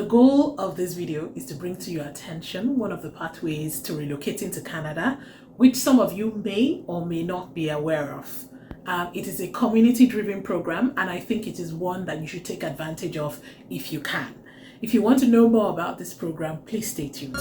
The goal of this video is to bring to your attention one of the pathways to relocating to Canada, which some of you may or may not be aware of. It is a community-driven program, and I think it is one that you should take advantage of if you can. If you want to know more about this program, please stay tuned.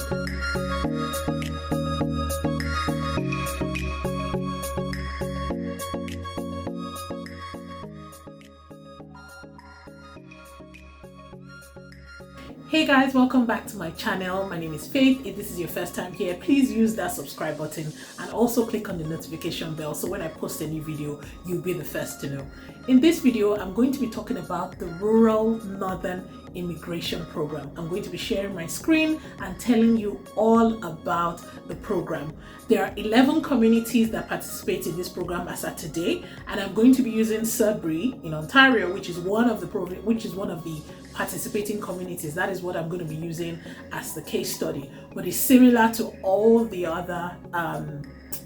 Hey guys, welcome back to my channel. My name is Faith. If this is your first time here, please use that subscribe button and also click on the notification bell so when I post a new video, you'll be the first to know. In this video, I'm going to be talking about the Rural Northern Immigration Program. I'm going to be sharing my screen and telling you all about the program. There are 11 communities that participate in this program as at today, and I'm going to be using Sudbury in Ontario, which is one of the participating communities. That is what I'm going to be using as the case study, but it's similar to all the other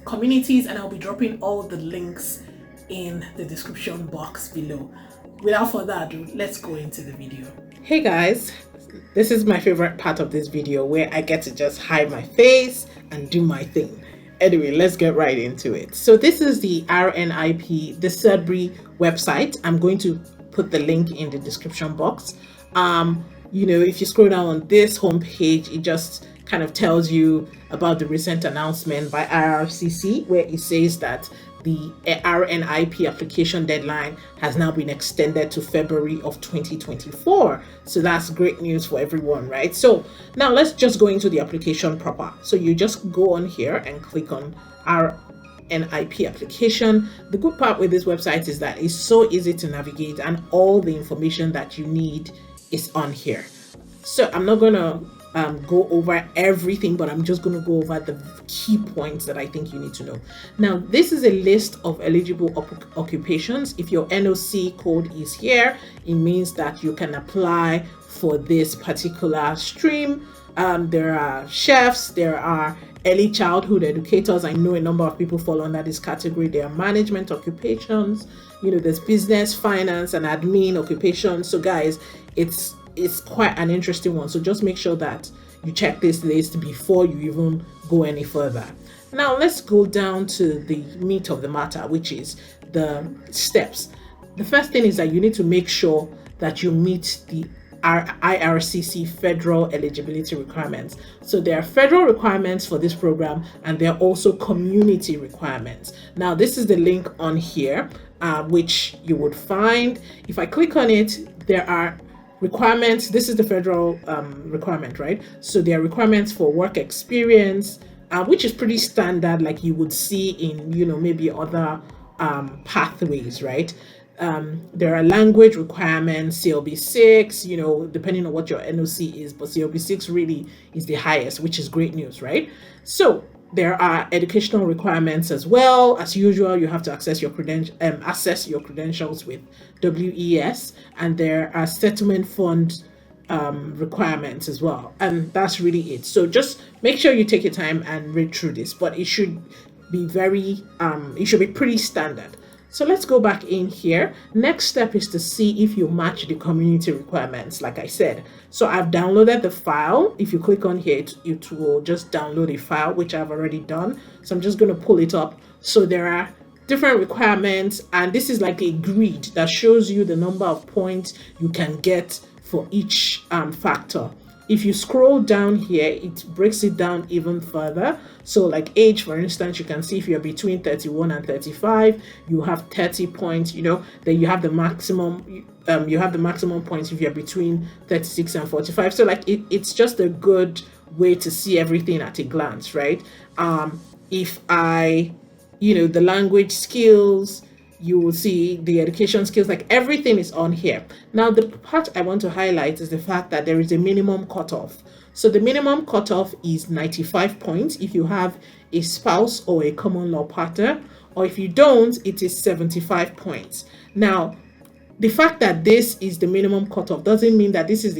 communities, and I'll be dropping all the links in the description box below. Without further ado, let's go into the video. Hey guys, this is my favorite part of this video where I get to just hide my face and do my thing. Anyway, let's get right into it. So this is the RNIP, the Sudbury website. I'm going to put the link in the description box. If you scroll down on this homepage, it just kind of tells you about the recent announcement by Ircc, where it says that the RNIP application deadline has now been extended to February of 2024. So that's great news for everyone, right? So now let's just go into the application proper. So you just go on here and click on RNIP application. The good part with this website is that it's so easy to navigate and all the information that you need is on here. So I'm not gonna go over everything, but I'm just going to go over the key points that I think you need to know. Now, this is a list of eligible occupations. If your NOC code is here, it means that you can apply for this particular stream. There are chefs, there are early childhood educators. I know a number of people fall under this category. There are management occupations, there's business, finance, and admin occupations. So guys, it's quite an interesting one. So just make sure that you check this list before you even go any further. Now let's go down to the meat of the matter, which is the steps. The first thing is that you need to make sure that you meet the Ircc federal eligibility requirements. So there are federal requirements for this program, and there are also community requirements. Now this is the link on here, which you would find. If I click on it, there are requirements. This is the federal requirement, right? So there are requirements for work experience, which is pretty standard, like you would see in maybe other pathways, right? There are language requirements, CLB6, depending on what your NOC is, but CLB6 really is the highest, which is great news, right? So there are educational requirements as well. As usual, you have to access your credentials with WES, and there are settlement fund requirements as well. And that's really it. So just make sure you take your time and read through this, but it should be pretty standard. So let's go back in here. Next step is to see if you match the community requirements, like I said. So I've downloaded the file. If you click on here, it will just download a file, which I've already done. So I'm just going to pull it up. So there are different requirements, and this is like a grid that shows you the number of points you can get for each factor. If you scroll down here, it breaks it down even further. So like age, for instance, you can see if you're between 31 and 35, you have 30 points, then you have the maximum, points if you're between 36 and 45. So like it's just a good way to see everything at a glance, right? The language skills, you will see the education skills, like everything is on here. Now, the part I want to highlight is the fact that there is a minimum cutoff. So the minimum cutoff is 95 points if you have a spouse or a common law partner, or if you don't, it is 75 points. Now, the fact that this is the minimum cutoff doesn't mean that this is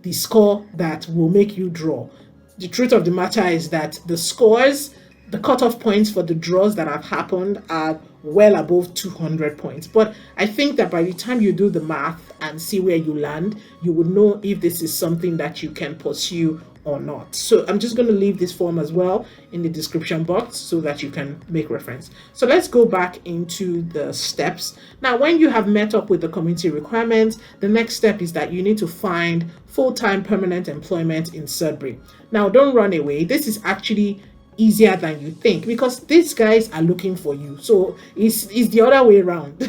the score that will make you draw. The truth of the matter is that the scores, the cutoff points for the draws that have happened are well above 200 points. But I think that by the time you do the math and see where you land, you would know if this is something that you can pursue or not. So I'm just going to leave this form as well in the description box so that you can make reference. So let's go back into the steps. Now, when you have met up with the community requirements, the next step is that you need to find full-time permanent employment in Sudbury. Now, don't run away. This is actually easier than you think, because these guys are looking for you. So it's the other way around.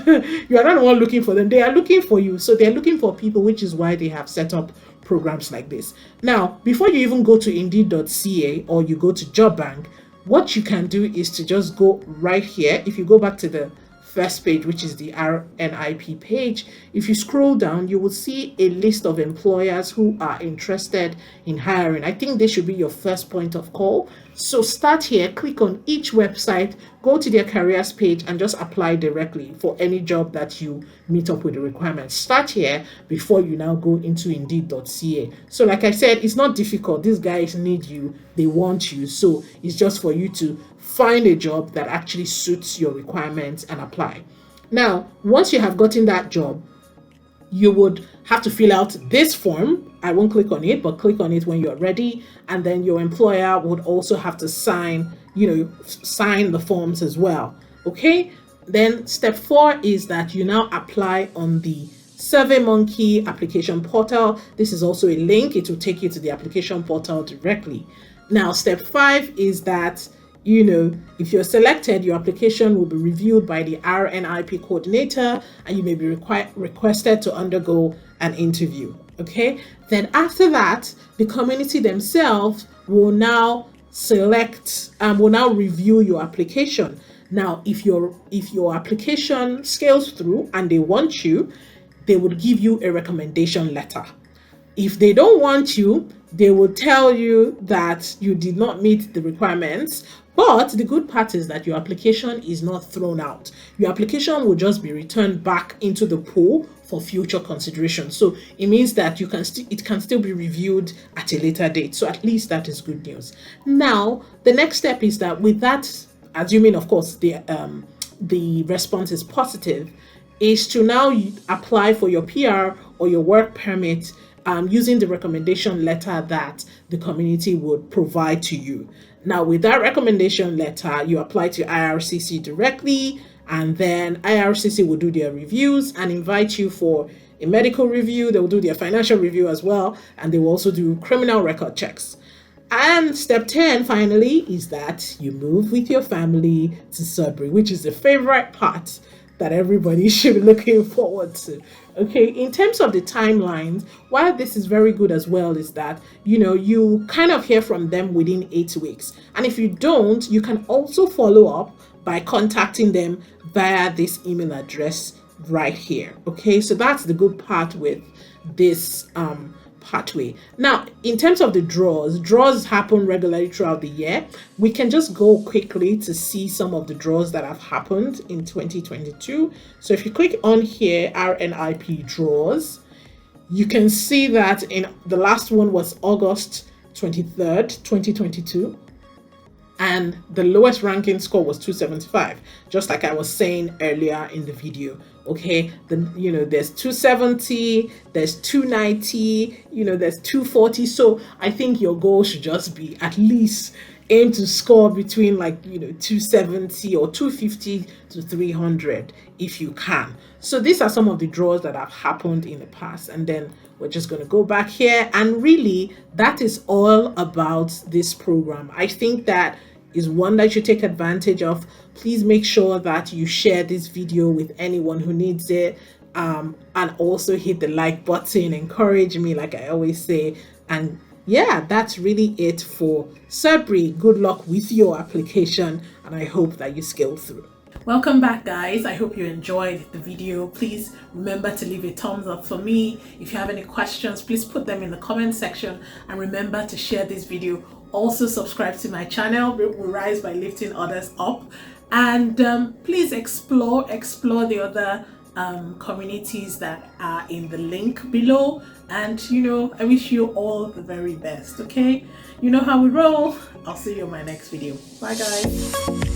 You are not the one looking for them, they are looking for you. So they're looking for people, which is why they have set up programs like this. Now, before you even go to indeed.ca or you go to Job Bank, what you can do is to just go right here. If you go back to the first page, which is the RNIP page, if you scroll down, you will see a list of employers who are interested in hiring. I think this should be your first point of call. So start here, click on each website, go to their careers page and just apply directly for any job that you meet up with the requirements. Start here before you now go into indeed.ca. So like I said, it's not difficult. These guys need you, they want you. So it's just for you to find a job that actually suits your requirements and apply. Now, once you have gotten that job, you would have to fill out this form. I won't click on it, but click on it when you're ready. And then your employer would also have to sign the forms as well. Okay. Then step 4 is that you now apply on the SurveyMonkey application portal. This is also a link. It will take you to the application portal directly. Now, step 5 is that if you're selected, your application will be reviewed by the RNIP coordinator and you may be requested to undergo an interview. Okay. Then after that, the community themselves will now review your application. Now, if your application scales through and they want you, they would give you a recommendation letter. If they don't want you, they will tell you that you did not meet the requirements. But the good part is that your application is not thrown out. Your application will just be returned back into the pool for future consideration. So it means that it can still be reviewed at a later date. So at least that is good news. Now, the next step is that with that, assuming of course the response is positive, is to now apply for your PR or your work permit using the recommendation letter that the community would provide to you. Now, with that recommendation letter, you apply to Ircc directly, and then Ircc will do their reviews and invite you for a medical review. They will do their financial review as well, and they will also do criminal record checks. And step 10, finally, is that you move with your family to Sudbury, which is the favorite part that everybody should be looking forward to. Okay, in terms of the timelines, why this is very good as well is that you kind of hear from them within 8 weeks, and if you don't, you can also follow up by contacting them via this email address right here. Okay, so that's the good part with this pathway. Now, in terms of the draws happen regularly throughout the year. We can just go quickly to see some of the draws that have happened in 2022. So if you click on here, RNIP draws, you can see that in the last one was August 23rd, 2022. And the lowest ranking score was 275, just like I was saying earlier in the video. Okay, there's 270, there's 290, there's 240. So I think your goal should just be at least aim to score between 270 or 250 to 300 if you can. So these are some of the draws that have happened in the past, and then we're just going to go back here, and really that is all about this program. I think that is one that you take advantage of. Please make sure that you share this video with anyone who needs it, and also hit the like button, encourage me like I always say. And yeah, that's really it for Sudbury. Good luck with your application, and I hope that you scale through. Welcome back, guys. I hope you enjoyed the video. Please remember to leave a thumbs up for me. If you have any questions, please put them in the comment section, and remember to share this video. Also subscribe to my channel. We rise by lifting others up, and please explore the other communities that are in the link below. And I wish you all the very best. Okay, you know how we roll. I'll see you in my next video. Bye, guys.